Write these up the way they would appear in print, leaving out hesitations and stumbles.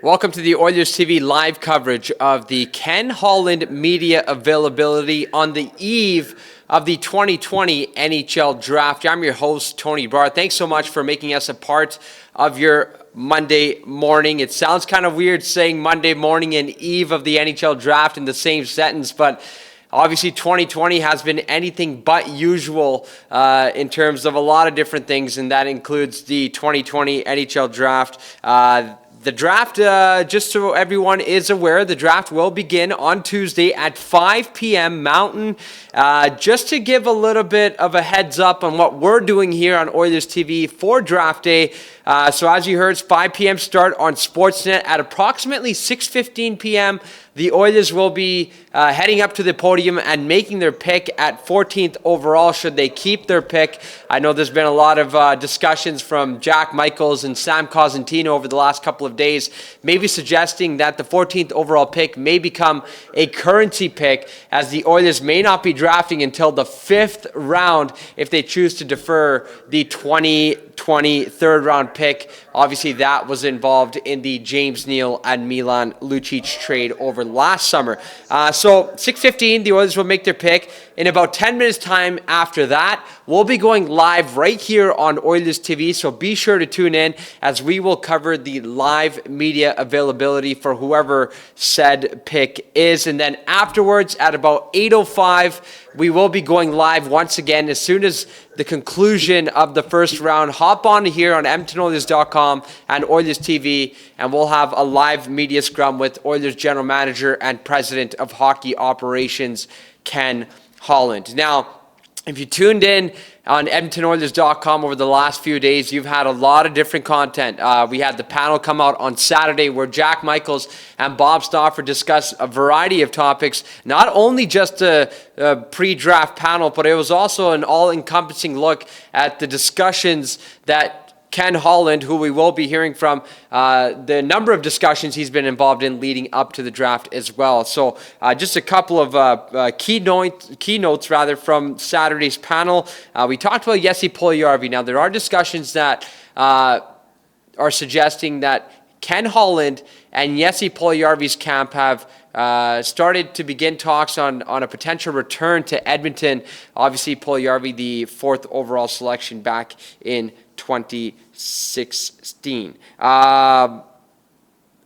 Welcome to the Oilers TV live coverage of the Ken Holland media availability on the eve of the 2020 NHL Draft. I'm your host, Tony Barr. Thanks so much for making us a part of your Monday morning. It sounds kind of weird saying Monday morning and eve of the NHL Draft in the same sentence, but obviously, 2020 has been anything but usual in terms of a lot of different things, and that includes the 2020 NHL Draft. The draft, just so everyone is aware, the draft will begin on Tuesday at 5 p.m. Mountain. Just to give a little bit of a heads up on what we're doing here on Oilers TV for Draft Day. So as you heard, it's 5 p.m. start on Sportsnet at approximately 6:15 p.m. The Oilers will be heading up to the podium and making their pick at 14th overall should they keep their pick. I know there's been a lot of discussions from Jack Michaels and Sam Cosentino over the last couple of days, maybe suggesting that the 14th overall pick may become a currency pick, as the Oilers may not be drafting until the 5th round if they choose to defer the 2020 third round pick. Obviously, that was involved in the James Neal and Milan Lucic trade over last summer. So 6:15, the Oilers will make their pick. In about 10 minutes time after that, we'll be going live right here on Oilers TV, so be sure to tune in as we will cover the live media availability for whoever said pick is. And then afterwards, at about 8:05, we will be going live once again as soon as the conclusion of the first round. Hop on here on EdmontonOilers.com and Oilers TV, and we'll have a live media scrum with Oilers General Manager and President of Hockey Operations, Ken Holland. Now, if you tuned in on EdmontonOilers.com over the last few days, you've had a lot of different content. We had the panel come out on Saturday where Jack Michaels and Bob Stauffer discussed a variety of topics, not only just a pre-draft panel, but it was also an all-encompassing look at the discussions that Ken Holland, who we will be hearing from, the number of discussions he's been involved in leading up to the draft as well. So just a couple of keynotes from Saturday's panel. We talked about Jesse Puljujärvi. Now, there are discussions that are suggesting that Ken Holland and Jesse Puljujärvi's camp have started to begin talks on a potential return to Edmonton. Obviously, Puljujärvi, the 4th overall selection back in 2016.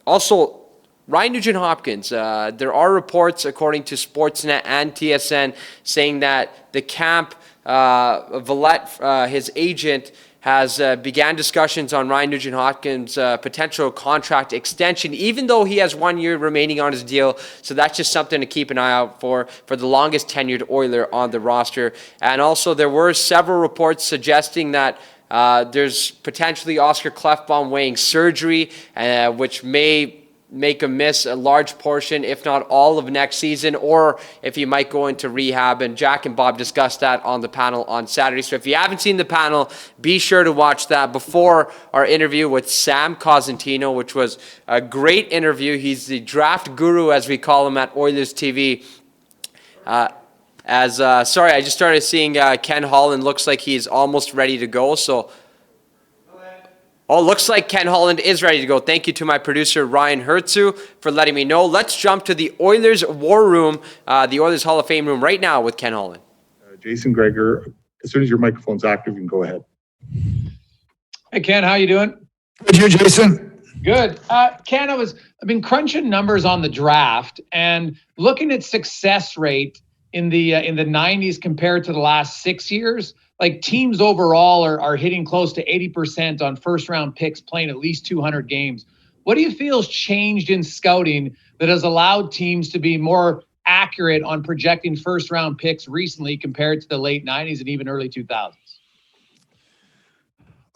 Also, Ryan Nugent-Hopkins. There are reports, according to Sportsnet and TSN, saying that the camp, Vallette, his agent, has began discussions on Ryan Nugent-Hopkins' potential contract extension, even though he has 1 year remaining on his deal. So that's just something to keep an eye out for the longest tenured Oiler on the roster. And also, there were several reports suggesting that there's potentially Oscar Klefbom weighing surgery, which may make him miss a large portion, if not all, of next season, or if he might go into rehab. And Jack and Bob discussed that on the panel on Saturday. So if you haven't seen the panel, be sure to watch that before our interview with Sam Cosentino, which was a great interview. He's the draft guru, as we call him at Oilers TV. Sorry, I just started seeing Ken Holland. Looks like he's almost ready to go. So, looks like Ken Holland is ready to go. Thank you to my producer, Ryan Hertzu, for letting me know. Let's jump to the Oilers War Room, the Oilers Hall of Fame room right now with Ken Holland. Jason Gregor, as soon as your microphone's active, you can go ahead. Hey, Ken, how you doing? Good, you, Jason? Good. Ken, I've been crunching numbers on the draft and looking at success rate in the 90s compared to the last 6 years. Like, teams overall are hitting close to 80% on first-round picks playing at least 200 games. What do you feel has changed in scouting that has allowed teams to be more accurate on projecting first-round picks recently compared to the late 90s and even early 2000s?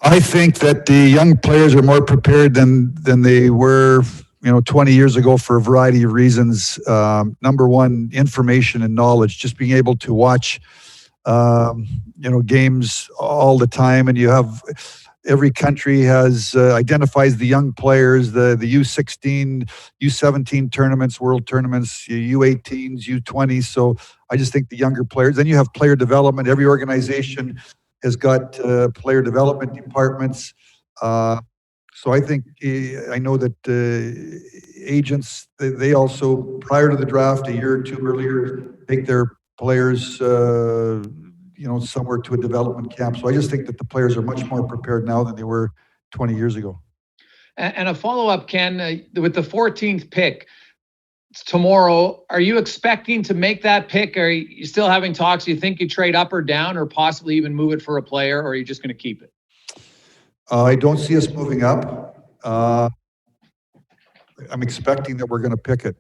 I think that the young players are more prepared than they were, 20 years ago for a variety of reasons. Number one, information and knowledge, just being able to watch games all the time, and you have every country has identifies the young players, the U16, U17 tournaments, world tournaments, U18s, U20s. So I just think the younger players. Then you have player development. Every organization has got player development departments. So I think, I know that agents, they also, prior to the draft, a year or two earlier, take their players, somewhere to a development camp. So I just think that the players are much more prepared now than they were 20 years ago. And a follow-up, Ken, with the 14th pick tomorrow, are you expecting to make that pick? Are you still having talks? Do you think you trade up or down, or possibly even move it for a player, or are you just going to keep it? I don't see us moving up. I'm expecting that we're going to pick it.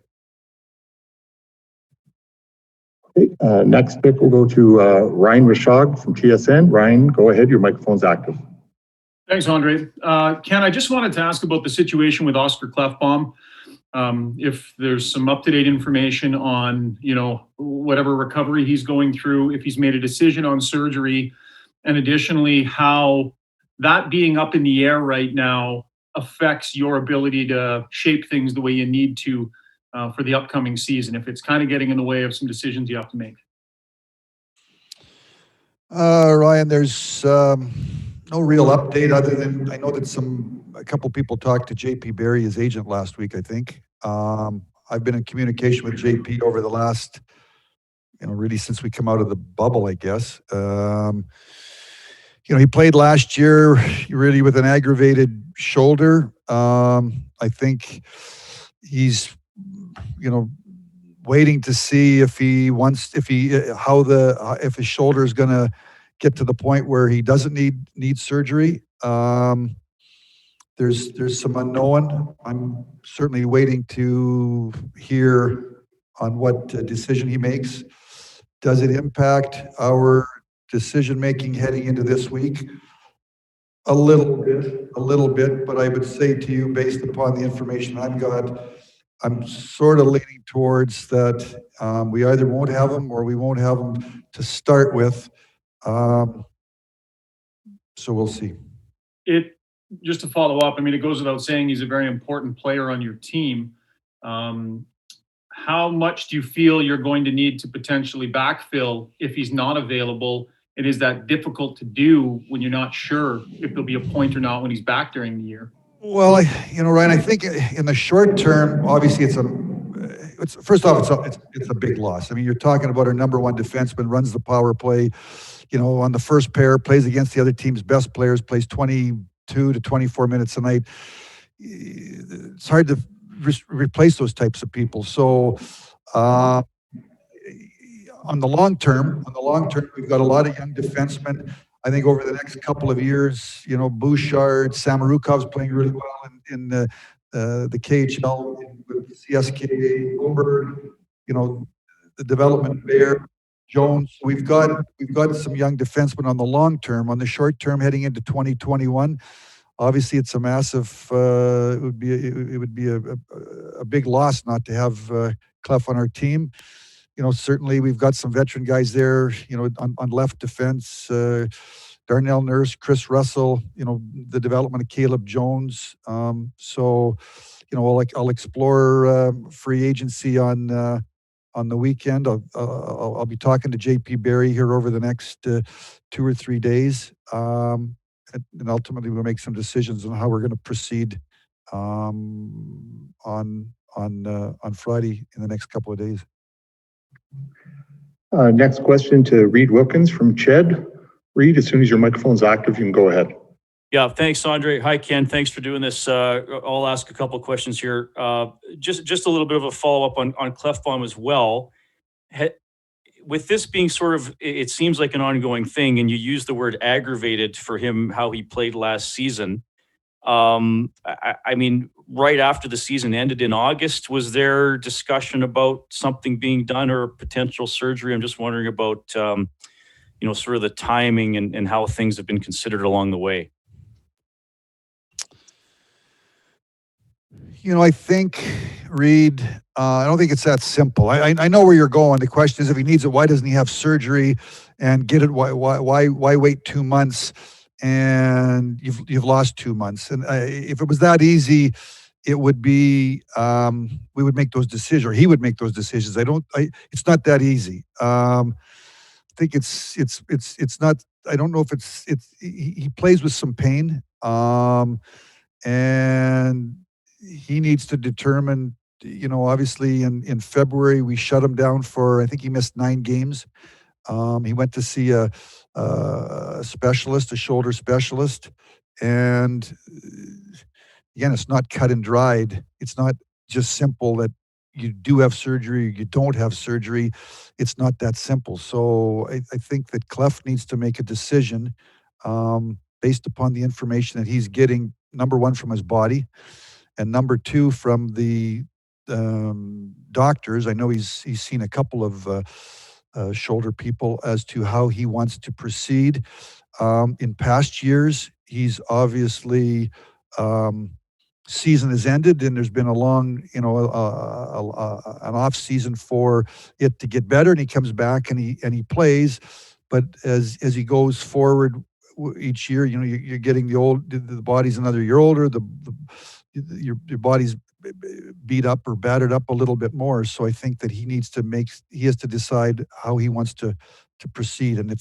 Okay, next pick will go to Ryan Rashog from TSN. Ryan, go ahead. Your microphone's active. Thanks, Andre. Ken, I just wanted to ask about the situation with Oscar Klefbom. If there's some up-to-date information on, whatever recovery he's going through, if he's made a decision on surgery, and additionally, how that being up in the air right now affects your ability to shape things the way you need to for the upcoming season, if it's kind of getting in the way of some decisions you have to make. Ryan, there's no real update other than I know that a couple people talked to JP Barry, his agent, last week, I think. I've been in communication with JP over the last, really since we come out of the bubble, I guess. He played last year really with an aggravated shoulder. I think he's, waiting to see if his shoulder is going to get to the point where he doesn't need surgery. There's some unknown. I'm certainly waiting to hear on what decision he makes. Does it impact our decision making heading into this week? A little bit, but I would say to you, based upon the information I've got, I'm sort of leaning towards that we either won't have him or we won't have him to start with. So we'll see. Just to follow up, it goes without saying he's a very important player on your team. How much do you feel you're going to need to potentially backfill if he's not available? And is that difficult to do when you're not sure if there'll be a point or not when he's back during the year? Well, Ryan, I think in the short term, obviously it's a big loss. You're talking about our number one defenseman, runs the power play, on the first pair, plays against the other team's best players, plays 22 to 24 minutes a night. It's hard to replace those types of people. So, on the long term, we've got a lot of young defensemen. I think over the next couple of years, Bouchard, Samarukov's playing really well in the KHL with CSKA, Goldberg, the development there, Jones. We've got some young defensemen on the long term. On the short term, heading into 2021, obviously it's a massive. It would be a big loss not to have Clef on our team. Certainly we've got some veteran guys there, on left defense, Darnell Nurse, Chris Russell, the development of Caleb Jones. So, I'll explore free agency on the weekend. I'll be talking to JP Barry here over the next 2 or 3 days. And ultimately we'll make some decisions on how we're going to proceed on Friday in the next couple of days. Next question to Reed Wilkins from CHED. Reed, as soon as your microphone's active, you can go ahead. Yeah, thanks, Andre. Hi, Ken. Thanks for doing this. I'll ask a couple of questions here. Just a little bit of a follow-up on Klefbom as well. With this being sort of, it seems like an ongoing thing, and you use the word aggravated for him, how he played last season. Right after the season ended in August, was there discussion about something being done or potential surgery? I'm just wondering about, sort of the timing and how things have been considered along the way. I think, Reed, I don't think it's that simple. I know where you're going. The question is, if he needs it, why doesn't he have surgery and get it? Why wait 2 months and you've lost 2 months? And if it was that easy, it would be we would make those decisions, or he would make those decisions. It's not that easy. I think it's not. I don't know if he plays with some pain. and he needs to determine, obviously in February, we shut him down for, I think he missed 9 games. He went to see a specialist, a shoulder specialist. And again, it's not cut and dried. It's not just simple that you do have surgery, or you don't have surgery. It's not that simple. So I think that Clef needs to make a decision based upon the information that he's getting, number one, from his body, and number two, from the doctors. I know he's seen a couple of shoulder people as to how he wants to proceed. In past years, he's obviously season has ended, and there's been a long, an off season for it to get better, and he comes back and he plays. But as he goes forward each year, you're getting the body's another year older. Your body's beat up or battered up a little bit more. So I think that he has to decide how he wants to proceed. And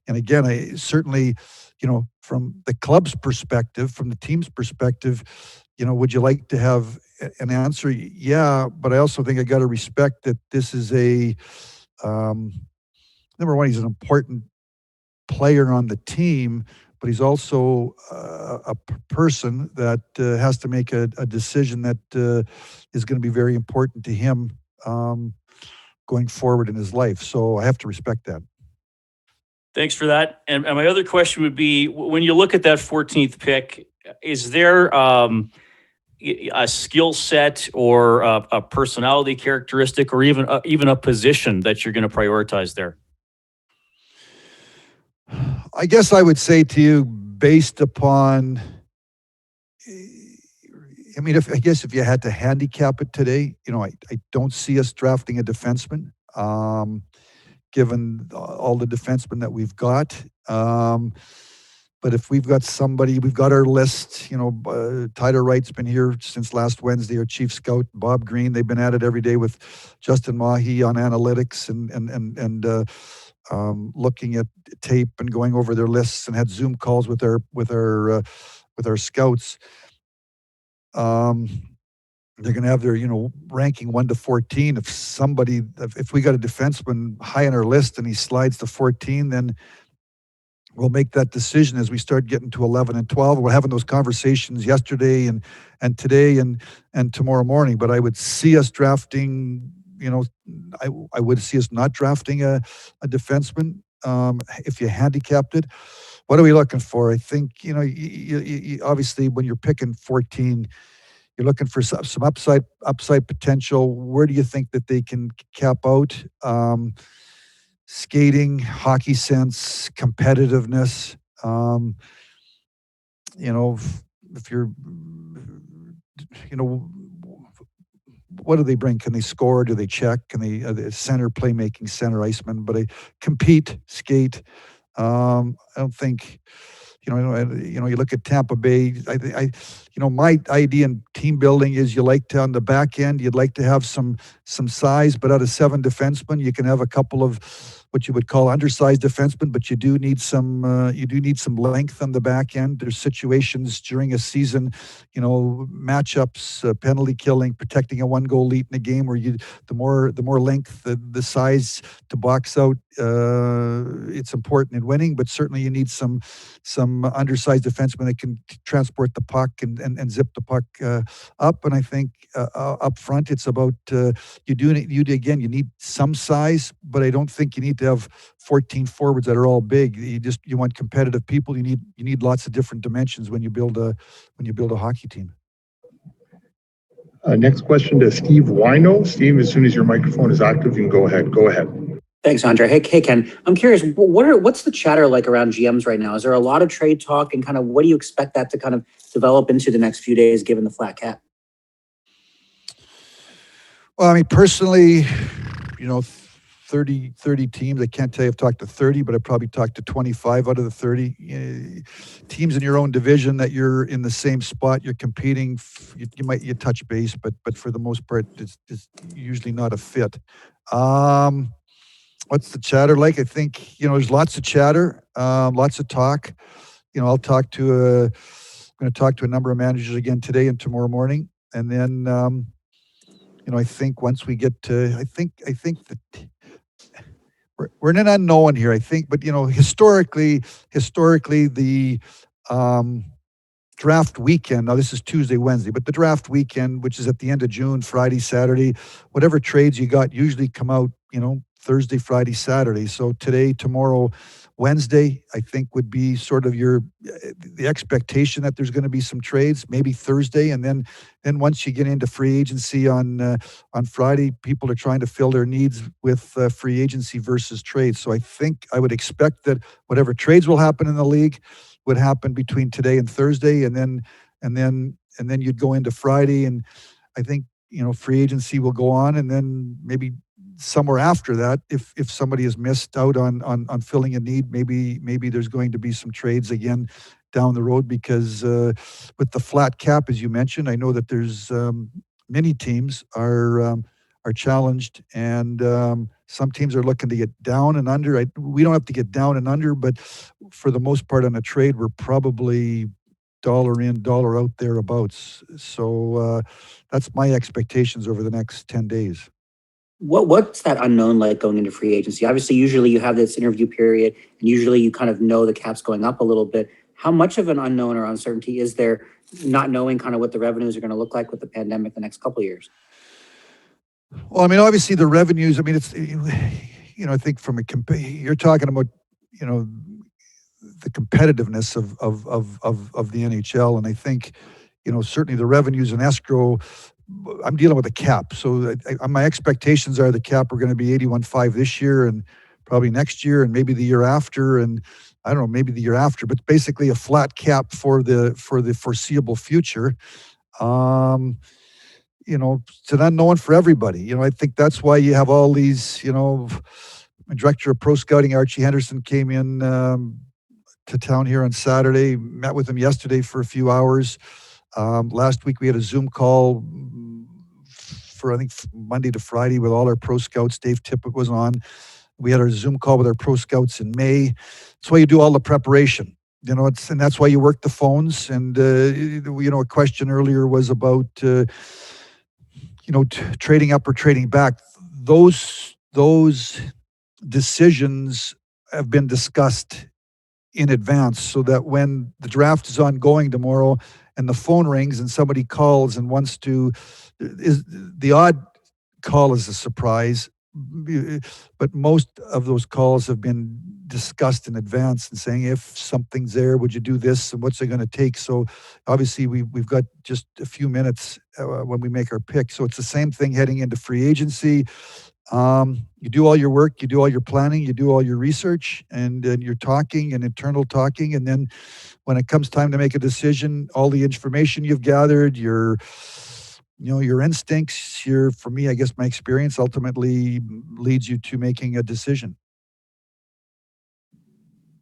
again, I certainly, from the club's perspective, from the team's perspective, would you like to have an answer? Yeah, but I also think I got to respect that this is number one, he's an important player on the team, but he's also a person that has to make a decision that is going to be very important to him going forward in his life. So I have to respect that. Thanks for that. And my other question would be, when you look at that 14th pick, is there a skill set or a personality characteristic, or even a position that you're going to prioritize there? I guess I would say to you, based upon, if you had to handicap it today, I don't see us drafting a defenseman, given all the defensemen that we've got. But if we've got somebody, we've got our list. Tyler Wright's been here since last Wednesday, our chief scout. Bob Green, they've been at it every day with Justin Mahi on analytics and looking at tape and going over their lists, and had Zoom calls with our scouts. They're going to have their, ranking 1 to 14. If we got a defenseman high on our list and he slides to 14, then we'll make that decision as we start getting to 11 and 12. We're having those conversations yesterday and today and tomorrow morning. But I would see us drafting, I would see us not drafting a defenseman if you handicapped it. What are we looking for? I think, you obviously when you're picking 14, you're looking for some upside potential. Where do you think that they can cap out? Skating, hockey sense, competitiveness. If you're, what do they bring? Can they score? Do they check? Can they center, playmaking, center iceman? But compete, skate. I don't think. You look at Tampa Bay. My idea in team building is you like to, on the back end, you'd like to have some size, but out of 7 defensemen, you can have a couple of what you would call undersized defensemen, but you do need some length on the back end. There's situations during a season, matchups, penalty killing, protecting a 1-goal lead in a game where the more length, the size to box out, it's important in winning, but certainly you need some undersized defensemen that can transport the puck and zip the puck up. And I think up front, it's about you need some size, but I don't think you need to have 14 forwards that are all big. You want competitive people. You need lots of different dimensions when you build a hockey team. Next question to Steve Wino. Steve, as soon as your microphone is active, you can go ahead. Go ahead. Thanks, Andre. Hey, Ken. I'm curious, what's the chatter like around GMs right now? Is there a lot of trade talk, and kind of what do you expect that to kind of develop into the next few days, given the flat cap? Well, personally, 30 teams. I can't tell you I've talked to 30, but I've probably talked to 25 out of the 30 teams in your own division that you're in the same spot. You're competing. You touch base, but for the most part, it's usually not a fit. What's the chatter like? I think, there's lots of chatter, lots of talk. I'll talk to going to talk to a number of managers again today and tomorrow morning. And then, I think once we get to, I think that we're in an unknown here, I think, but, historically, the draft weekend, now this is Tuesday, Wednesday, but the draft weekend, which is at the end of June, Friday, Saturday, whatever trades you got usually come out, Thursday, Friday, Saturday. So today, tomorrow, Wednesday, I think would be sort of the expectation that there's going to be some trades, maybe Thursday. And then once you get into free agency on Friday, people are trying to fill their needs with free agency versus trades. So I think I would expect that whatever trades will happen in the league would happen between today and Thursday. And then you'd go into Friday, and I think, free agency will go on, and then maybe somewhere after that, if somebody has missed out on filling a need, maybe there's going to be some trades again down the road, because with the flat cap, as you mentioned, I know that there's many teams are challenged, and some teams are looking to get down and under. We don't have to get down and under, but for the most part on a trade, we're probably dollar in, dollar out thereabouts. So that's my expectations over the next 10 days. What's that unknown like going into free agency? Obviously, usually you have this interview period, and usually you kind of know the cap's going up a little bit. How much of an unknown or uncertainty is there, not knowing kind of what the revenues are going to look like with the pandemic the next couple of years? Well, I mean, obviously the revenues, I mean, it's, I think you're talking about, the competitiveness of the NHL. And I think, certainly the revenues in escrow, I'm dealing with a cap. So my expectations are the cap are going to be 81.5 this year, and probably next year, and maybe the year after. And I don't know, maybe the year after, but basically a flat cap for the foreseeable future. It's an unknown for everybody. I think that's why you have all these, my director of pro scouting, Archie Henderson, came in to town here on Saturday, met with him yesterday for a few hours. Last week we had a Zoom call for, I think, Monday to Friday with all our pro scouts. Dave Tippett was on. We had our Zoom call with our pro scouts in May. That's why you do all the preparation. And that's why you work the phones. And, a question earlier was about, trading up or trading back. Those decisions have been discussed in advance, so that when the draft is ongoing tomorrow and the phone rings and somebody calls and wants to, the odd call is a surprise, but most of those calls have been discussed in advance and saying, if something's there, would you do this, and what's it going to take? So obviously we've got just a few minutes when we make our pick. So it's the same thing heading into free agency. You do all your work, you do all your planning, you do all your research, and you're talking and internal talking. And then when it comes time to make a decision, all the information you've gathered, your instincts, for me, I guess my experience ultimately leads you to making a decision.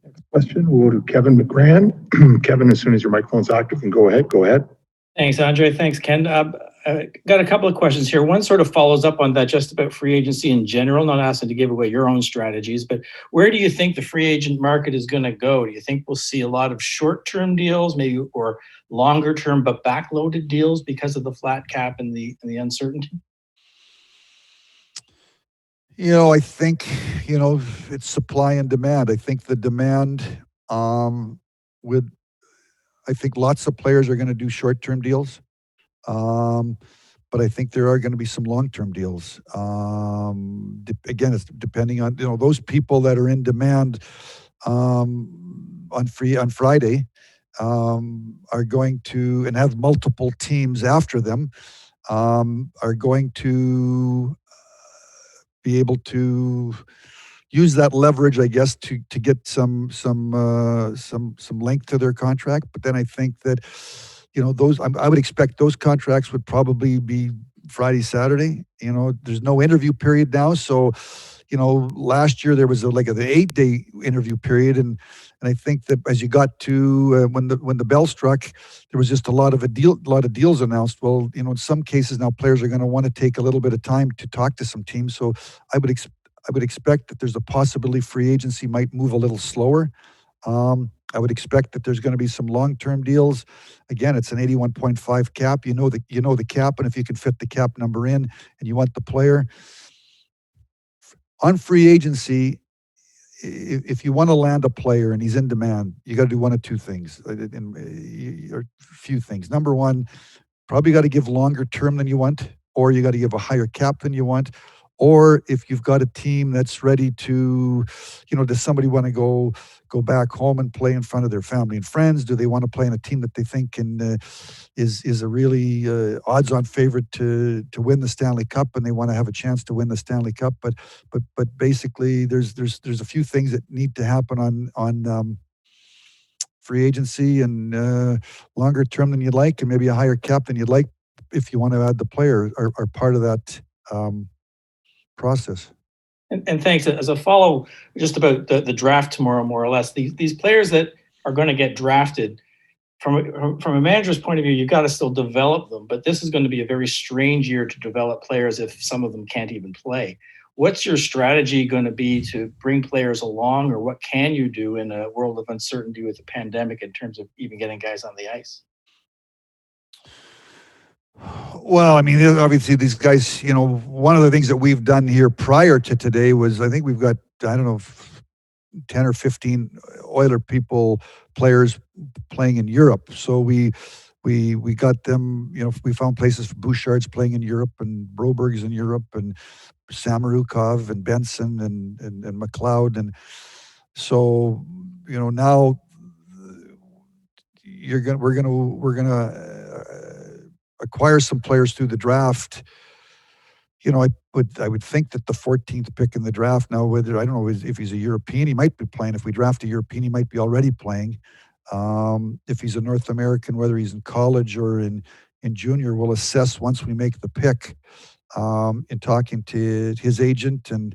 Next question, we'll go to Kevin McGran. Kevin, as soon as your microphone's active, and go ahead. Thanks, Andre. Thanks, Ken. Got a couple of questions here. One sort of follows up on that, just about free agency in general, not asking to give away your own strategies, but where do you think the free agent market is going to go? Do you think we'll see a lot of short-term deals, maybe, or longer-term but backloaded deals because of the flat cap and the uncertainty? I think, it's supply and demand. I think the demand I think lots of players are going to do short-term deals. But I think there are going to be some long-term deals. Again, it's depending on, those people that are in demand on Friday are going to, and have multiple teams after them, are going to be able to use that leverage, I guess, to get some length to their contract. But then I think that, I would expect those contracts would probably be Friday, Saturday. There's no interview period now. So, last year there was the 8-day interview period. And I think that as you got to when the bell struck, there was just a lot of deals announced. Well, in some cases now players are going to want to take a little bit of time to talk to some teams. So I would expect that there's a possibility free agency might move a little slower. I would expect that there's going to be some long-term deals. Again, it's an 81.5 cap. You know the cap, and if you can fit the cap number in, and you want the player on free agency, if you want to land a player and he's in demand, you got to do one of two things, or few things. Number one, probably got to give longer term than you want, or you got to give a higher cap than you want. Or if you've got a team that's ready to, does somebody want to go back home and play in front of their family and friends? Do they want to play in a team that they think is a really odds-on favorite to win the Stanley Cup, and they want to have a chance to win the Stanley Cup? But basically, there's a few things that need to happen on free agency, and longer term than you'd like, and maybe a higher cap than you'd like if you want to add the player, are part of that process. And thanks. As a follow, just about the draft tomorrow, more or less, these players that are going to get drafted, from a manager's point of view, you've got to still develop them. But this is going to be a very strange year to develop players if some of them can't even play. What's your strategy going to be to bring players along, or what can you do in a world of uncertainty with the pandemic in terms of even getting guys on the ice? Well, I mean, obviously these guys, one of the things that we've done here prior to today was, I think we've got, I don't know, 10 or 15 Oiler players playing in Europe. So we got them, we found places for Bouchard's playing in Europe, and Broberg's in Europe, and Samorukov and Benson and McLeod. And so, now we're gonna acquire some players through the draft. I would think that the 14th pick in the draft now, whether, I don't know if he's a European, he might be playing. If we draft a European, he might be already playing. If he's a North American, whether he's in college or in junior, we'll assess once we make the pick, in talking to his agent, and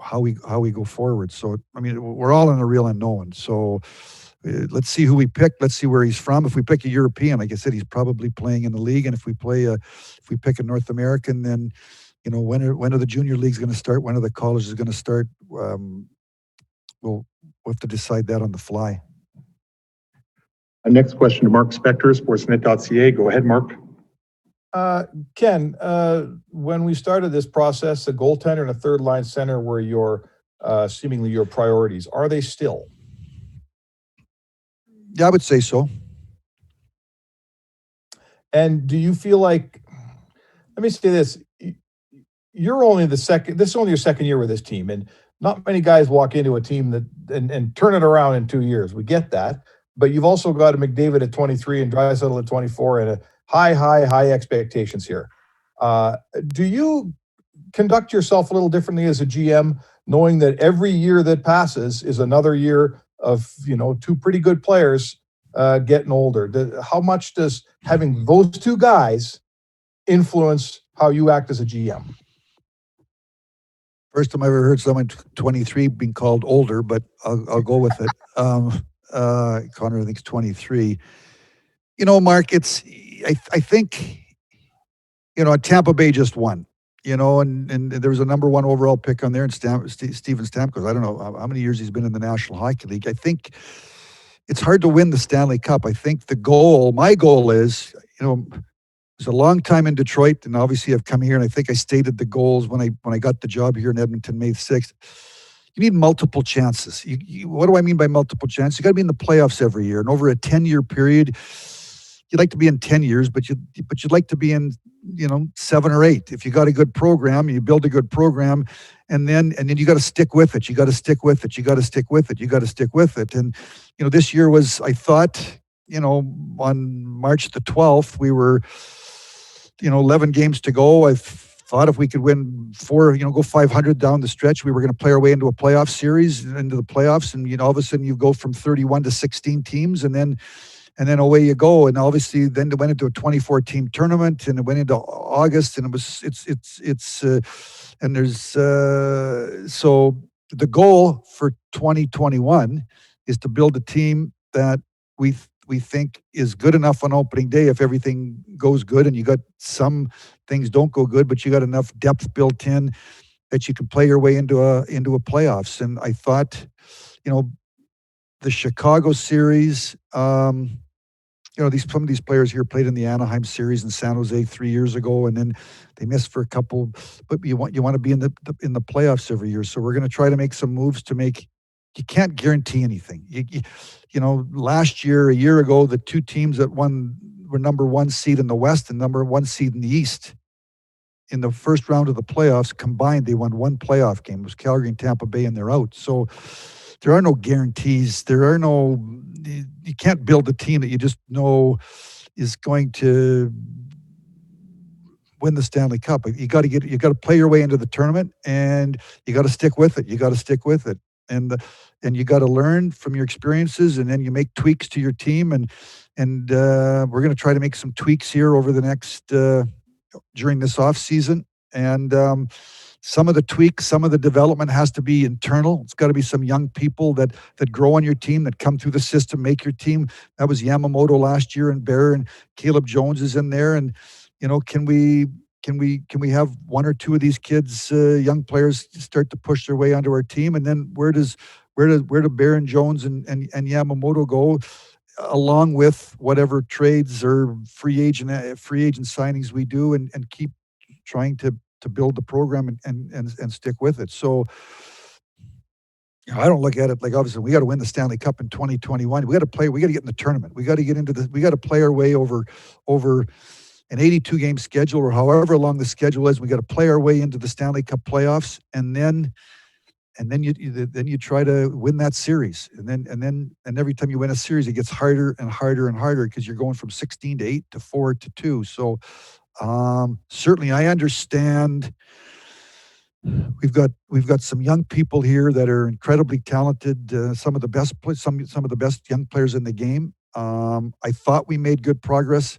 how we go forward. So I mean, we're all in a real unknown. So let's see who we pick. Let's see where he's from. If we pick a European, like I said, he's probably playing in the league. And if we pick a North American, then when are the junior leagues going to start? When are the colleges going to start? We'll have to decide that on the fly. Next question to Mark Spector, sportsnet.ca. Go ahead, Mark. Ken, when we started this process, a goaltender and a third line center were seemingly your priorities. Are they still? Yeah, I would say so. And do you feel like, let me say this, you're only this is only your second year with this team, and not many guys walk into a team and turn it around in 2 years. We get that. But you've also got a McDavid at 23 and Draisaitl at 24, and a high expectations here. Do you conduct yourself a little differently as a GM, knowing that every year that passes is another year of, two pretty good players getting older? How much does having those two guys influence how you act as a GM? First time I ever heard someone 23 being called older, but I'll go with it. Connor, I think, is 23. Mark, I think, Tampa Bay just won, and there was a number 1 overall pick on there, and Steven Stamkos. I don't know how many years he's been in the National Hockey League. I think it's hard to win the Stanley Cup. I think my goal is, it was a long time in Detroit, and obviously I've come here, and I think I stated the goals when I got the job here in Edmonton, May 6th. You need multiple chances. What do I mean by multiple chances? You got to be in the playoffs every year, and over a 10-year period, you'd like to be in 10 years, but you'd like to be in 7 or 8. If you got a good program, you build a good program, and then you got to stick with it. You got to stick with it. You got to stick with it. You got to stick with it. And this year was, I thought, on March the 12th, we were 11 games to go. I thought if we could win 4, go 500 down the stretch, we were going to play our way into a playoff series, into the playoffs, and all of a sudden you go from 31 to 16 teams, and then away you go. And obviously then it went into a 24-team tournament, and it went into August, and and there's so the goal for 2021 is to build a team that we think is good enough on opening day if everything goes good, and you got some things don't go good, but you got enough depth built in that you can play your way into a playoffs. And I thought, the Chicago series, some of these players here played in the Anaheim series in San Jose 3 years ago, and then they missed for a couple. But you want to be in the playoffs every year. So we're going to try to make some moves to make. You can't guarantee anything. Last year, a year ago, the two teams that were number one seed in the West and number one seed in the East. In the first round of the playoffs combined, they won one playoff game. It was Calgary and Tampa Bay, and they're out. So there are no guarantees. You can't build a team that you just know is going to win the Stanley Cup. You got to play your way into the tournament, and you got to stick with it. And you got to learn from your experiences, and then you make tweaks to your team. And we're going to try to make some tweaks here over the next during this off season. And some of the tweaks, some of the development has to be internal. It's got to be some young people that grow on your team, that come through the system, make your team. That was Yamamoto last year, and Bear, and Caleb Jones is in there. And can we have one or two of these kids, young players, start to push their way onto our team? And then where do Bear and Jones and Yamamoto go, along with whatever trades or free agent signings we do, and keep trying to build the program and stick with it. So I don't look at it like, obviously we got to win the Stanley Cup in 2021. We got to get in the tournament. We got to play our way over an 82 game schedule, or however long the schedule is. We got to play our way into the Stanley Cup playoffs, and then you try to win that series. And every time you win a series, it gets harder and harder and harder, because you're going from 16 to 8 to 4 to 2. So certainly I understand. We've got some young people here that are incredibly talented. Some of the best young players in the game. I thought we made good progress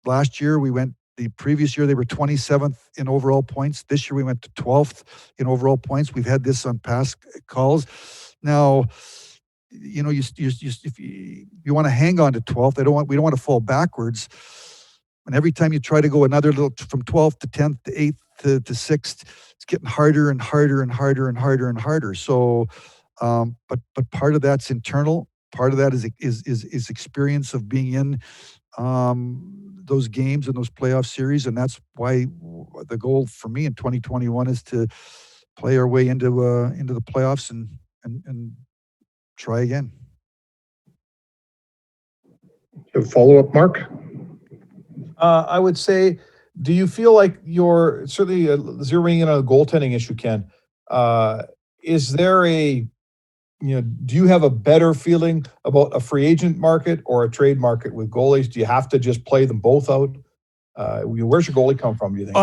last year. The previous year they were 27th in overall points. This year we went to 12th in overall points. We've had this on past calls. Now, you want to hang on to 12th. We don't want to fall backwards. And every time you try to go another little, from 12th to 10th to 8th to 6th, it's getting harder and harder and harder and harder and harder. So, but part of that's internal. Part of that is experience of being in those games and those playoff series, and that's why the goal for me in 2021 is to play our way into the playoffs and try again. A follow-up, Mark? I would say, do you feel like you're certainly zeroing in on a goaltending issue, Ken? Is there do you have a better feeling about a free agent market or a trade market with goalies? Do you have to just play them both out? Where's your goalie come from, do you think?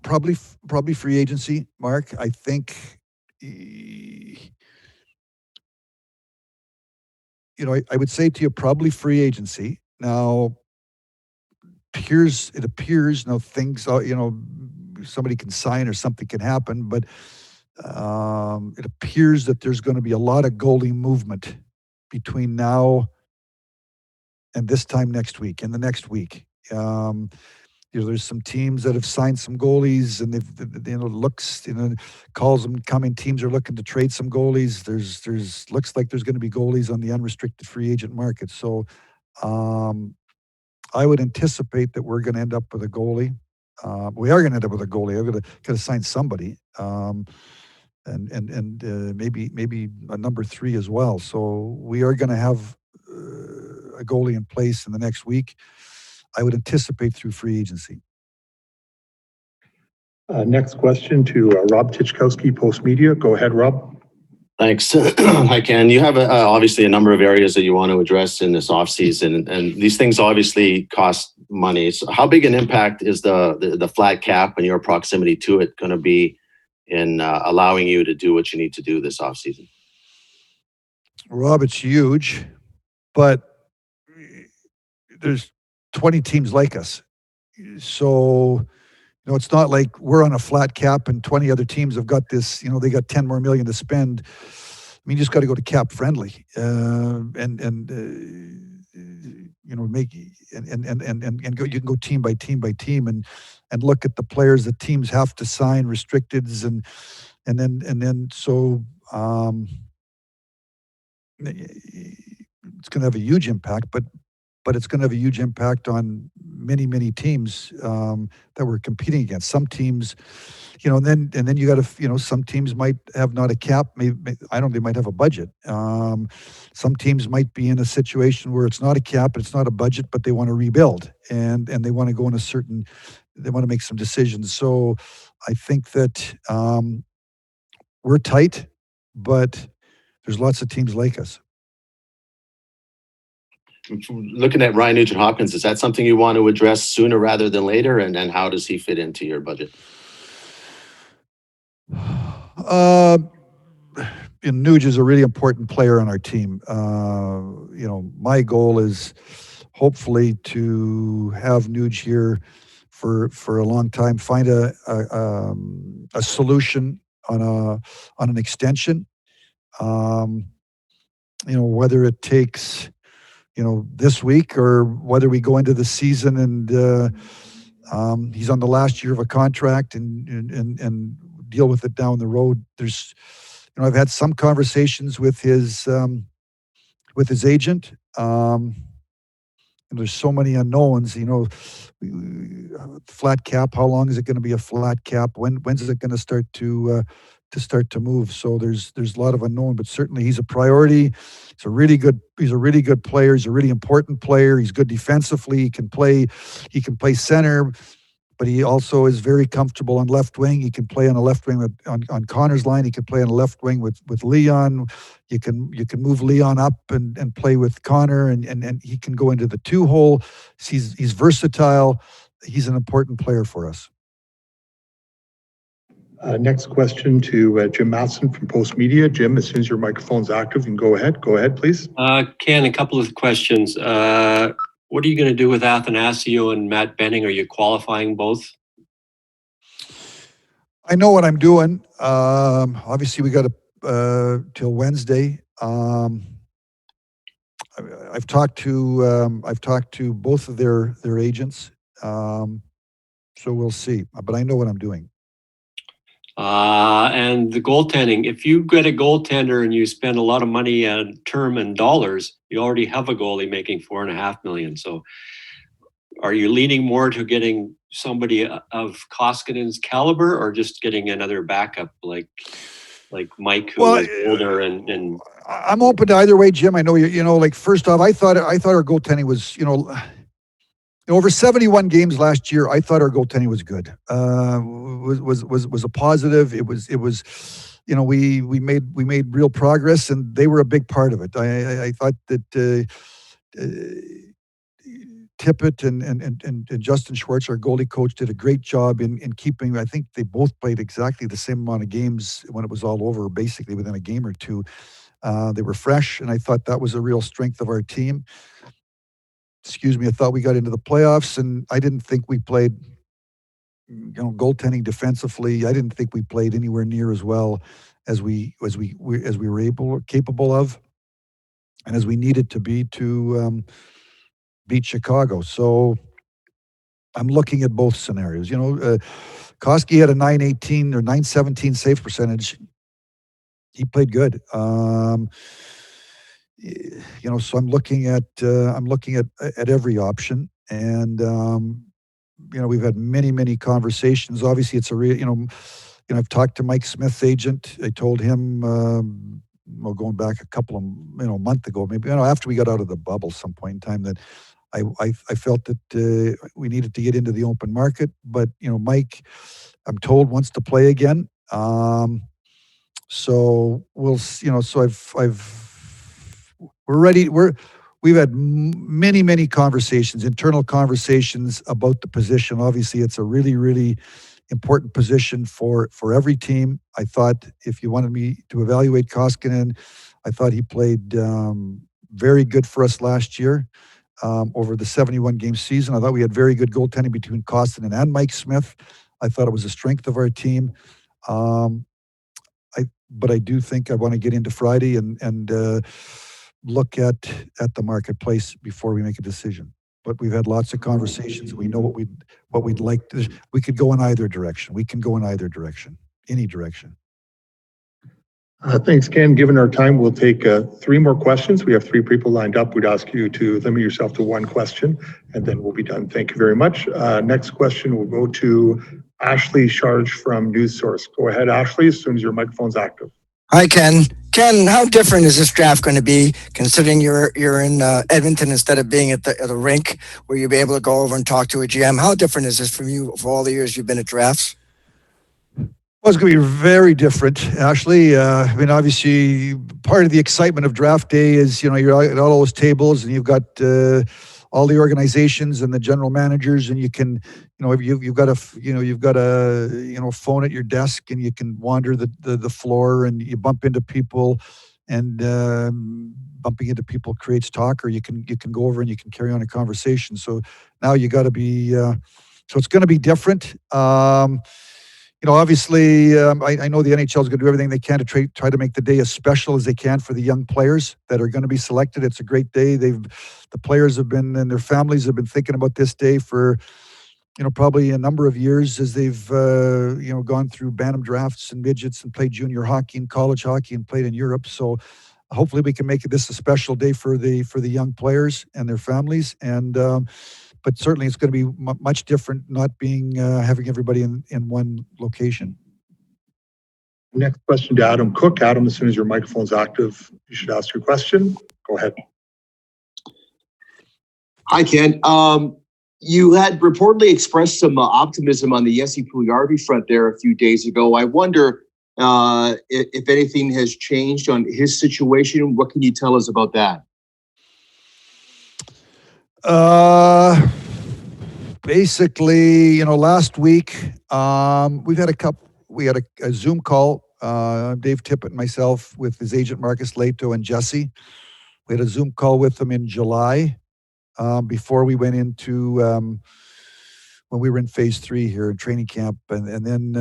Probably free agency, Mark. I think, I would say to you, probably free agency. Now, it appears now things, somebody can sign or something can happen, but it appears that there's going to be a lot of goalie movement between now and this time next week and the next week. There's some teams that have signed some goalies, and they've calls them coming. Teams are looking to trade some goalies. There's looks like there's going to be goalies on the unrestricted free agent market. So I would anticipate that we're going to end up with a goalie. We are going to end up with a goalie. I'm going to sign somebody, and maybe a number 3 as well. So we are going to have a goalie in place in the next week. I would anticipate through free agency. Next question to Rob Tichkowski, Post Media. Go ahead, Rob. Thanks. Hi, Ken. You have obviously a number of areas that you want to address in this offseason, and these things obviously cost money. So how big an impact is the flat cap and your proximity to it going to be in allowing you to do what you need to do this offseason? Rob, it's huge, but there's 20 teams like us. So, it's not like we're on a flat cap and 20 other teams have got this, they got 10 more million to spend. I mean, you just got to go to cap friendly, make and go. You can go team by team by team and look at the players that teams have to sign, restricteds, and then so it's going to have a huge impact, but it's going to have a huge impact on many teams that we're competing against. Some teams, and then you got to, some teams might have not a cap. Maybe I don't. They might have a budget. Some teams might be in a situation where it's not a cap, it's not a budget, but they want to rebuild and they want to go in a certain. They want to make some decisions. So I think that we're tight, but there's lots of teams like us. Looking at Ryan Nugent-Hopkins, is that something you want to address sooner rather than later? And how does he fit into your budget? Nuge is a really important player on our team. My goal is hopefully to have Nuge here for a long time. Find a solution on an extension. Whether it takes this week or whether we go into the season and he's on the last year of a contract and deal with it down the road. There's, I've had some conversations with his agent. And there's so many unknowns, flat cap, how long is it going to be a flat cap? When's it going to start to move? So there's a lot of unknown, but certainly he's a priority. He's a really good player. He's a really important player. He's good defensively. He can play center, but he also is very comfortable on left wing. He can play on a left wing on Connor's line. He can play on a left wing with Leon. You can move Leon up and play with Connor, and he can go into the 2-hole. He's versatile. He's an important player for us. Next question to Jim Matson from Post Media. Jim, as soon as your microphone's active, you can go ahead. Go ahead, please. Ken, a couple of questions. What are you going to do with Athanasio and Matt Benning? Are you qualifying both? I know what I'm doing. Obviously, we got till Wednesday. I've talked to both of their agents, so we'll see. But I know what I'm doing. And the goaltending, if you get a goaltender and you spend a lot of money on term and dollars, you already have a goalie making $4.5 million. So are you leaning more to getting somebody of Koskinen's caliber or just getting another backup like Mike, who is older and I'm open to either way, Jim. I know first off, I thought our goaltending was, over 71 games last year, I thought our goaltending was good. Was a positive. It was we made real progress, and they were a big part of it. I thought that Tippett and Justin Schwartz, our goalie coach, did a great job in keeping. I think they both played exactly the same amount of games when it was all over, basically within a game or two. They were fresh, and I thought that was a real strength of our team. I thought we got into the playoffs, and I didn't think we played, goaltending defensively. I didn't think we played anywhere near as well as we were capable of, and as we needed to be to beat Chicago. So I'm looking at both scenarios. Koski had a .918 or .917 save percentage. He played good. So I'm looking at every option, and we've had many conversations. Obviously, it's a real, I've talked to Mike Smith's agent. I told him, going back a couple of month ago, maybe after we got out of the bubble, some point in time, that I felt that we needed to get into the open market. But Mike, I'm told, wants to play again. So we'll, so we're ready. We've had many conversations, internal conversations about the position. Obviously, it's a really important position for every team. I thought if you wanted me to evaluate Koskinen, I thought he played very good for us last year over the 71-game season. I thought we had very good goaltending between Koskinen and Mike Smith. I thought it was a strength of our team. But I do think I want to get into Friday and look at the marketplace before we make a decision. But we've had lots of conversations. We know what we'd like. We could go in either direction. We can go in either direction, any direction. Thanks, Ken. Given our time, we'll take 3 more questions. We have 3 people lined up. We'd ask you to limit yourself to 1 question, and then we'll be done. Thank you very much. Next question will go to Ashley Charge from News Source. Go ahead, Ashley, as soon as your microphone's active. Hi, Ken. Ken, how different is this draft going to be, considering you're in Edmonton instead of being at the rink, where you'll be able to go over and talk to a GM? How different is this from you for all the years you've been at drafts? Well, it's going to be very different, Ashley. I mean, obviously, part of the excitement of draft day is, you're at all those tables and you've got all the organizations and the general managers, and you can, you've got a phone at your desk, and you can wander the floor, and you bump into people, and bumping into people creates talk, or you can go over and you can carry on a conversation. So now you got to be, so it's going to be different. Obviously, I know the NHL is going to do everything they can to try to make the day as special as they can for the young players that are going to be selected. It's a great day. The players have been, and their families have been thinking about this day for, probably a number of years, as they've, gone through bantam drafts and midgets and played junior hockey and college hockey and played in Europe. So hopefully we can make this a special day for the young players and their families. And, but certainly it's going to be much different not being having everybody in one location. Next question to Adam Cook. Adam, as soon as your microphone's active, you should ask your question. Go ahead. Hi, Ken. You had reportedly expressed some optimism on the Jesse Yarvey front there a few days ago. I wonder if anything has changed on his situation. What can you tell us about that? Basically, last week, we had a Zoom call, Dave Tippett and myself, with his agent Marcus Leto and Jesse. We had a Zoom call with them in July, before we went into, when we were in phase 3 here in training camp. And then,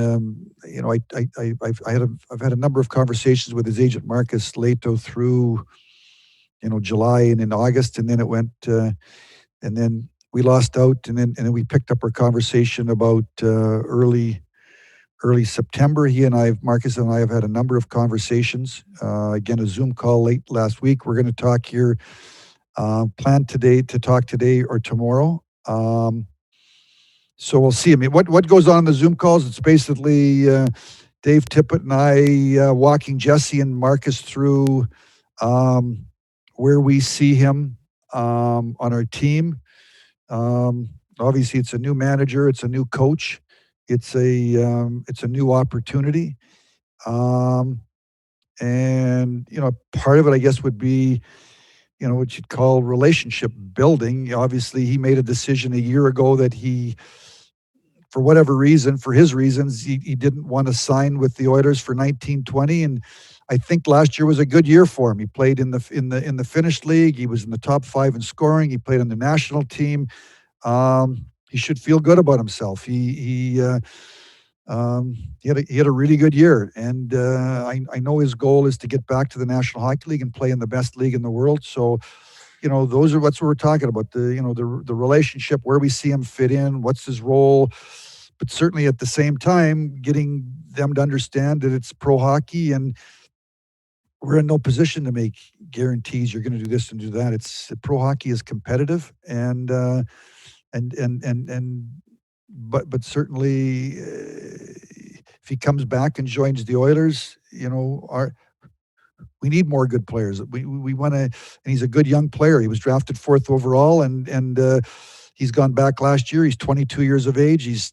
I've had a number of conversations with his agent Marcus Leto through, July and in August, and then it went, and then we lost out, and then we picked up our conversation about early September. Marcus and I have had a number of conversations. Again, a Zoom call late last week. We're going to talk here, planned today to talk today or tomorrow. So we'll see. I mean, what goes on in the Zoom calls? It's basically Dave Tippett and I walking Jesse and Marcus through where we see him on our team. Obviously, it's a new manager, it's a new coach, it's a new opportunity, and part of it, I guess, would be, what you'd call relationship building. Obviously, he made a decision a year ago that he, for whatever reason, for his reasons, he didn't want to sign with the Oilers for 1920, and I think last year was a good year for him. He played in the Finnish league. He was in the top 5 in scoring. He played on the national team. He should feel good about himself. He had a really good year, and I know his goal is to get back to the National Hockey League and play in the best league in the world. So, that's what we're talking about. The relationship, where we see him fit in, what's his role, but certainly at the same time, getting them to understand that it's pro hockey and we're in no position to make guarantees you're going to do this and do that. It's pro hockey is competitive, but certainly if he comes back and joins the Oilers, we need more good players. We want to, and he's a good young player. He was drafted 4th overall, and he's gone back last year. He's 22 years of age. He's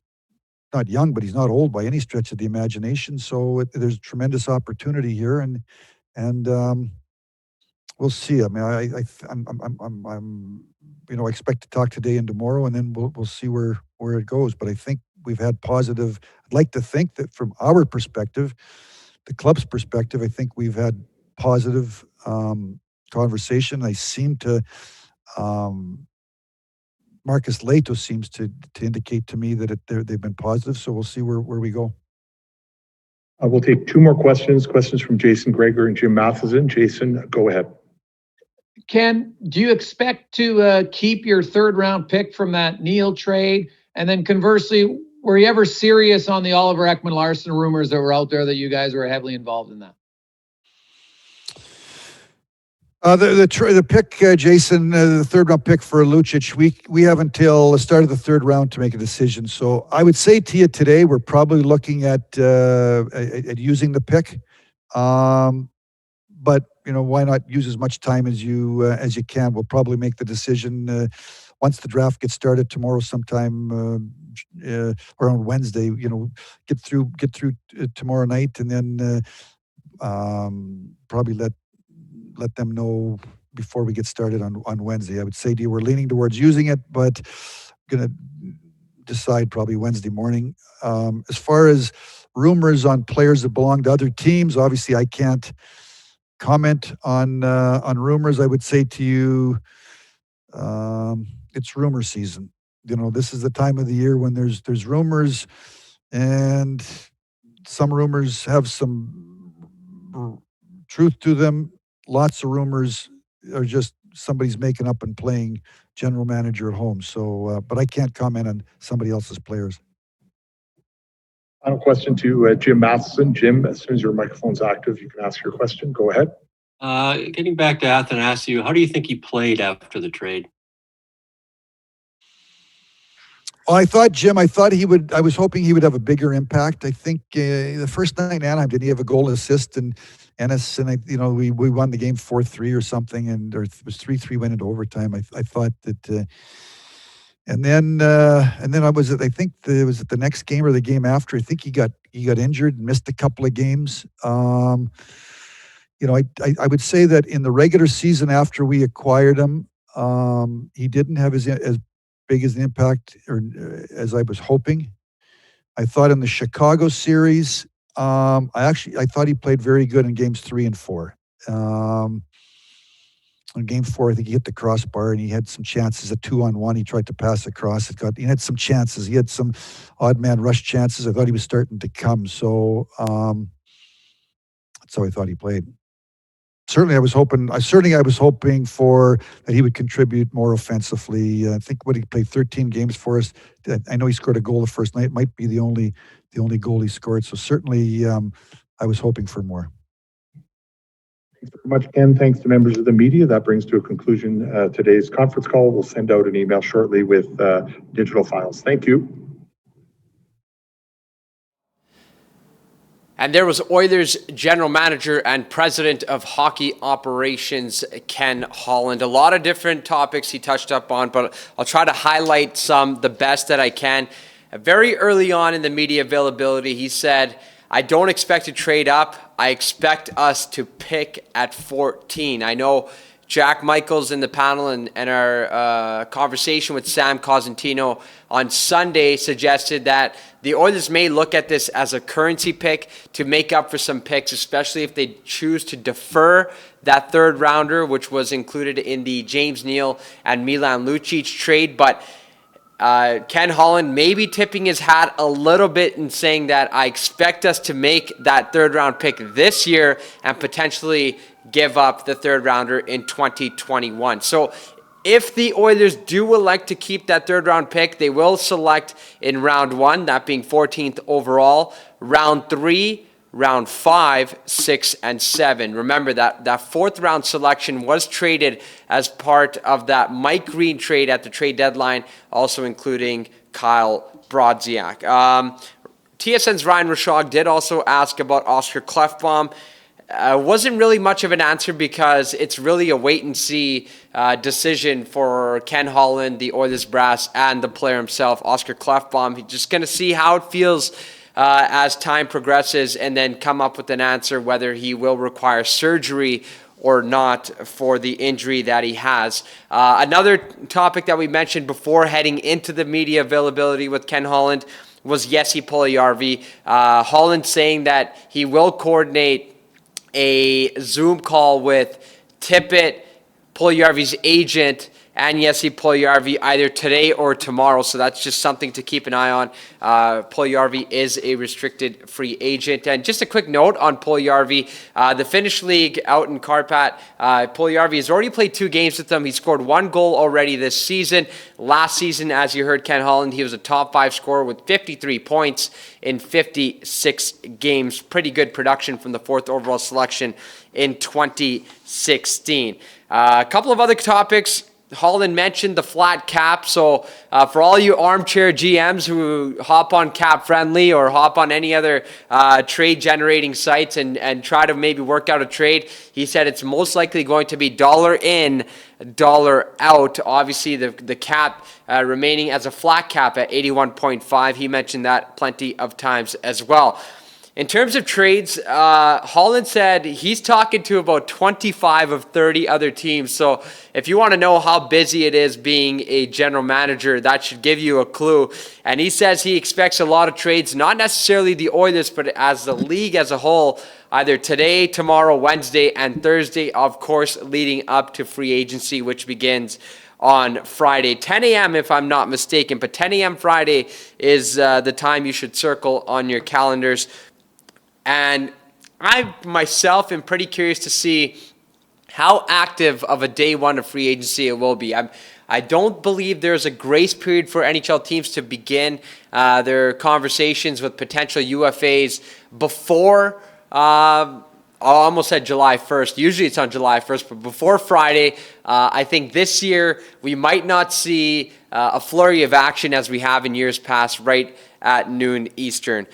not young, but he's not old by any stretch of the imagination. So there's tremendous opportunity here, and we'll see. I mean, I expect to talk today and tomorrow, and then we'll see where it goes. But I think we've had positive. I'd like to think that from our perspective, the club's perspective, I think we've had positive conversation. I seem to. Marcus Leto seems to indicate to me that they've been positive. So we'll see where we go. We'll take 2 more questions. Questions from Jason Gregor and Jim Matheson. Jason, go ahead. Ken, do you expect to keep your 3rd round pick from that Neil trade? And then conversely, were you ever serious on the Oliver Ekman-Larsson rumors that were out there that you guys were heavily involved in that? The pick, Jason, the third round pick for Lucic, we have until the start of the third round to make a decision. So I would say to you today, we're probably looking at using the pick. But why not use as much time as you can? We'll probably make the decision once the draft gets started tomorrow, sometime or on Wednesday. Get through tomorrow night, and then probably let them know before we get started on Wednesday. I would say to you, we're leaning towards using it, but going to decide probably Wednesday morning. As far as rumors on players that belong to other teams, obviously I can't comment on rumors. I would say to you, it's rumor season. This is the time of the year when there's rumors, and some rumors have some truth to them. Lots of rumors are just somebody's making up and playing general manager at home. So, but I can't comment on somebody else's players. Final question to Jim Matheson. Jim, as soon as your microphone's active, you can ask your question. Go ahead. Getting back to Athanasiou, how do you think he played after the trade? Well, I was hoping he would have a bigger impact. I think the first night in Anaheim, didn't he have a goal and assist? And Ennis, and we won the game 4-3 or something, or it was 3-3, went into overtime. I thought that, and then I was at, I think was it the next game or the game after? I think he got injured and missed a couple of games. I would say that in the regular season after we acquired him, he didn't have as big as an impact or as I was hoping. I thought in the Chicago series, I thought he played very good in games 3 and 4. In game 4, I think he hit the crossbar and he had some chances. A 2-on-1, he tried to pass across. He had some chances. He had some odd man rush chances. I thought he was starting to come. So that's how I thought he played. Certainly, I was hoping for that he would contribute more offensively. I think he played 13 games for us. I know he scored a goal the first night. It might be the only goal he scored. So certainly, I was hoping for more. Thanks very much, Ken. Thanks to members of the media. That brings to a conclusion today's conference call. We'll send out an email shortly with digital files. Thank you. And there was Oilers general manager and president of hockey operations, Ken Holland. A lot of different topics he touched up on, but I'll try to highlight the best that I can. Very early on in the media availability, he said, "I don't expect to trade up. I expect us to pick at 14. I know Jack Michaels in the panel and our conversation with Sam Cosentino on Sunday suggested that the Oilers may look at this as a currency pick to make up for some picks, especially if they choose to defer that third rounder, which was included in the James Neal and Milan Lucic trade. But Ken Holland maybe tipping his hat a little bit and saying that I expect us to make that third round pick this year and potentially give up the third rounder in 2021. So if the Oilers do elect to keep that third round pick, they will select in round 1, that being 14th overall, round 3, round 5, 6, and 7. Remember that fourth round selection was traded as part of that Mike Green trade at the trade deadline, also including Kyle Brodziak. TSN's Ryan Rishaug did also ask about Oscar Klefbom. Wasn't really much of an answer because it's really a wait-and-see decision for Ken Holland, the Oilers brass, and the player himself, Oscar Klefbom. He's just going to see how it feels as time progresses and then come up with an answer whether he will require surgery or not for the injury that he has. Another topic that we mentioned before heading into the media availability with Ken Holland was Jesse Puljujärvi. Holland saying that he will coordinate a Zoom call with Tippett, Puljujärvi's agent, and Jesse Puljujärvi either today or tomorrow. So that's just something to keep an eye on. Puljujärvi is a restricted free agent. And just a quick note on Puljujärvi, the Finnish league out in Karpat, Puljujärvi has already played 2 games with them. He scored 1 goal already this season. Last season, as you heard Ken Holland, he was a top 5 scorer with 53 points in 56 games. Pretty good production from the 4th overall selection in 2016. A couple of other topics. Holland mentioned the flat cap. So for all you armchair GMs who hop on Cap Friendly or hop on any other trade generating sites and try to maybe work out a trade, he said it's most likely going to be dollar in, dollar out. Obviously, the cap remaining as a flat cap at 81.5. He mentioned that plenty of times as well. In terms of trades, Holland said he's talking to about 25 of 30 other teams. So if you want to know how busy it is being a general manager, that should give you a clue. And he says he expects a lot of trades, not necessarily the Oilers, but as the league as a whole, either today, tomorrow, Wednesday, and Thursday, of course, leading up to free agency, which begins on Friday, 10 a.m. if I'm not mistaken. But 10 a.m. Friday is the time you should circle on your calendars. And I myself am pretty curious to see how active of a day one of free agency it will be. I don't believe there's a grace period for NHL teams to begin their conversations with potential UFAs before, I almost said July 1st. Usually it's on July 1st, but before Friday. I think this year we might not see a flurry of action as we have in years past right at noon Eastern.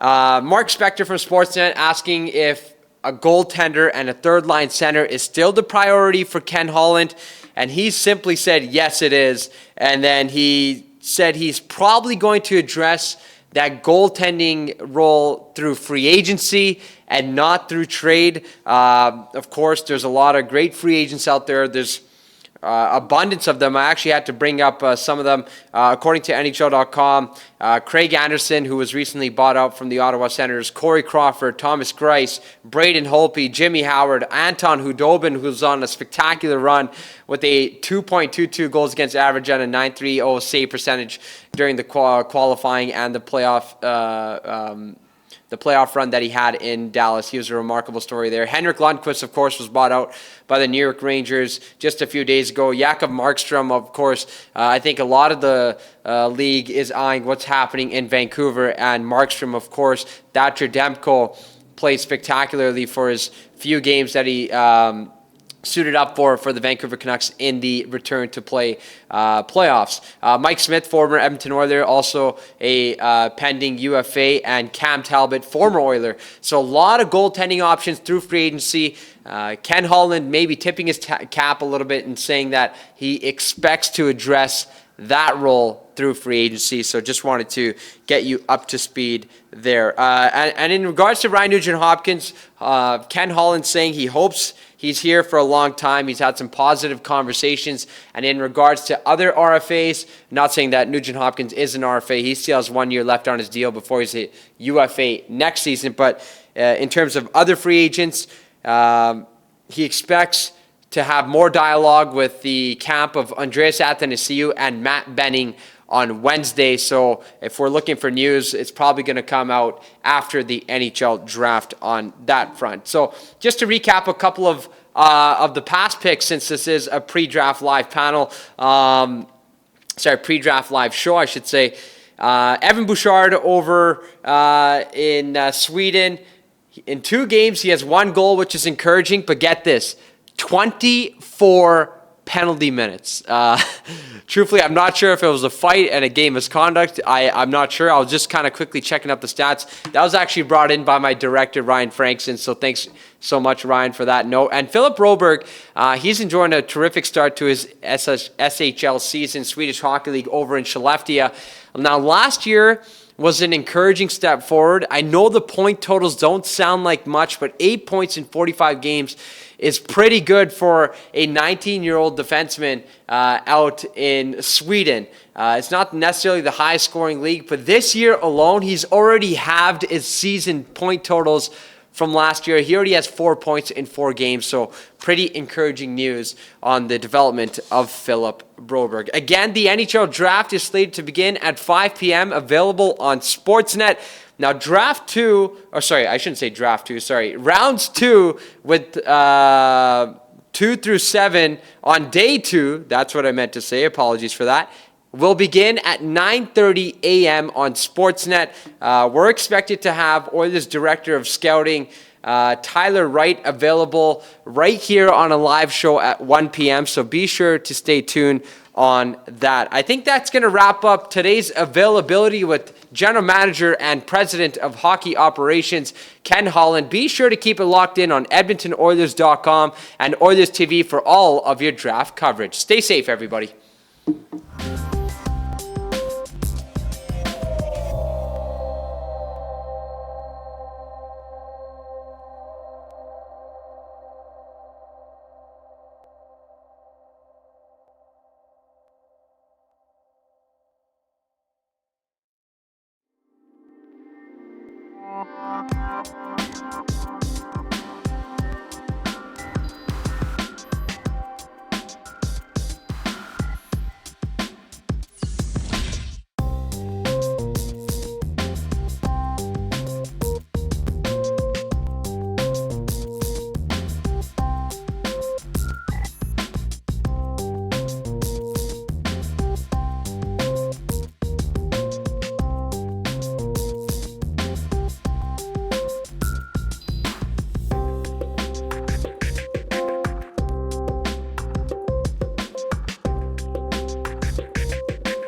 Mark Spector from Sportsnet asking if a goaltender and a third-line center is still the priority for Ken Holland, and he simply said, yes, it is. And then he said he's probably going to address that goaltending role through free agency and not through trade. Of course, there's a lot of great free agents out there. There's abundance of them. I actually had to bring up some of them. According to NHL.com, Craig Anderson, who was recently bought out from the Ottawa Senators, Corey Crawford, Thomas Greiss, Braden Holtby, Jimmy Howard, Anton Hudobin, who's on a spectacular run with a 2.22 goals against average and a 930 save percentage during the qualifying and the playoff run that he had in Dallas. He was a remarkable story there. Henrik Lundqvist, of course, was bought out by the New York Rangers just a few days ago. Jakob Markstrom, of course, I think a lot of the league is eyeing what's happening in Vancouver. And Markstrom, of course, Thatcher Demko played spectacularly for his few games that he suited up for the Vancouver Canucks in the return to play playoffs. Mike Smith, former Edmonton Oiler, also a pending UFA, and Cam Talbot, former Oiler. So a lot of goaltending options through free agency. Ken Holland maybe tipping his cap a little bit and saying that he expects to address that role through free agency. So just wanted to get you up to speed there. And in regards to Ryan Nugent-Hopkins, Ken Holland saying he hopes he's here for a long time. He's had some positive conversations. And in regards to other RFAs, not saying that Nugent-Hopkins is an RFA. He still has 1 year left on his deal before he's a UFA next season. But in terms of other free agents, he expects to have more dialogue with the camp of Andreas Athanasiou and Matt Benning on Wednesday. So if we're looking for news, it's probably going to come out after the NHL draft on that front. So just to recap a couple of the past picks, since this is a pre-draft live panel, pre-draft live show, I should say. Evan Bouchard over in Sweden. In 2 games, he has 1 goal, which is encouraging, but get this, 24 penalty minutes. Truthfully, I'm not sure if it was a fight and a game misconduct. I'm not sure. I was just kind of quickly checking up the stats. That was actually brought in by my director, Ryan Frankson. So thanks so much, Ryan, for that note. And Philip Broberg, he's enjoying a terrific start to his SHL season, Swedish Hockey League over in Skellefteå. Now, last year was an encouraging step forward. I know the point totals don't sound like much, but 8 points in 45 games is pretty good for a 19-year-old defenseman out in Sweden. It's not necessarily the highest scoring league, but this year alone, he's already halved his season point totals from last year. He already has 4 points in 4 games, so pretty encouraging news on the development of Philip Broberg. Again, the NHL Draft is slated to begin at 5 p.m., available on Sportsnet. Now, rounds 2 with 2 through 7 on day 2, that's what I meant to say, apologies for that, will begin at 9:30 a.m. on Sportsnet. We're expected to have Oilers Director of Scouting, Tyler Wright, available right here on a live show at 1 p.m., so be sure to stay tuned on that. I think that's going to wrap up today's availability with General Manager and President of Hockey Operations, Ken Holland. Be sure to keep it locked in on EdmontonOilers.com and Oilers TV for all of your draft coverage. Stay safe, everybody.